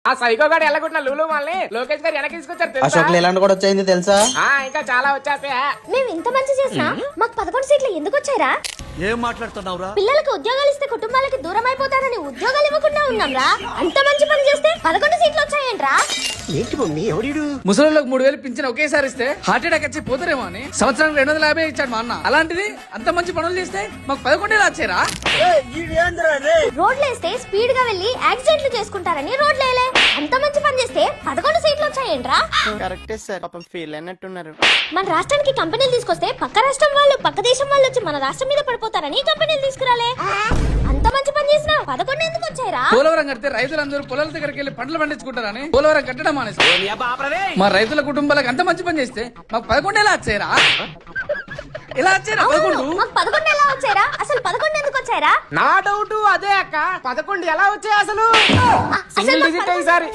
ఆ సైకో గాడు ఎల్లగొట్టిన లూలు వాళ్ళని లోకేష్ గారు వెనక్కి తీసుకొచ్చారు తెలుసా? అశోక్ లేలాండ్ కూడా వచ్చాయింది తెలుసా? ఇంకా చాలా వచ్చేస్తాయా. మేము ఇంత మంచి చేసినా మాకు 11 సీట్లు ఎందుకు వచ్చాయిరా? ఏం మాట్లాడుతున్నావురా? పిల్లలకు ఉద్యోగాలు ఇస్తే కుటుంబాలకి దూరం అయిపోతారని ఉద్యోగాలు ఇవ్వకుండా ఉన్నాంరా. అంత మంచి పని చేస్తే 11 సీట్లు వచ్చాయంట్రా. ముసలిళ్ళకి 3000 పింఛన్ ఒకేసారి ఇస్తే హార్ట్ అటాక్ వచ్చి పోతారేమో అని సంవత్సరానికి 250 ఇచ్చాడు మా అన్న. అలాంటిది అంత మంచి పనులు చేస్తే మాకు 11 వచ్చారా? రోడ్లు వేస్తే స్పీడ్ గా వెళ్లి యాక్సిడెంట్లు చేసుకుంటారని రోడ్లు వేయలే. అంత మంచి పని చేస్తే 11 సీట్లు వచ్చాయంట్రా. కరెక్టే సార్, పాపం ఫీల్ అయినట్టున్నారు. మన రాష్ట్రానికి కంపెనీలు తీసుకొస్తే పక్క రాష్ట్రం వాళ్ళు పక్క దేశం వాళ్ళు వచ్చి మన రాష్ట్రం మీద పడిపోతారని కంపెనీలు తీసుకురాలే. అంత మంచి పని చేసినా 11 ఎందుకు వచ్చాయిరా? పోలవరం కడితే రైతులందరూ పొలాల దగ్గరికి వెళ్ళి పంటలు పండించుకుంటారని పోలవరం కట్టడం మానేసి మా రైతుల కుటుంబాలకు అంత మంచి పని చేస్తే మాకు 11 వచ్చారా? ఎలా వచ్చారా 11? మాకు 11 ఎలా వచ్చాయిరా? అసలు 11 ఎందుకు వచ్చాయిరా? నా డౌట్ అదే అక్క. 11 ఎలా వచ్చాయి అసలు? సింగిల్ డిజిట్ ఈసారి.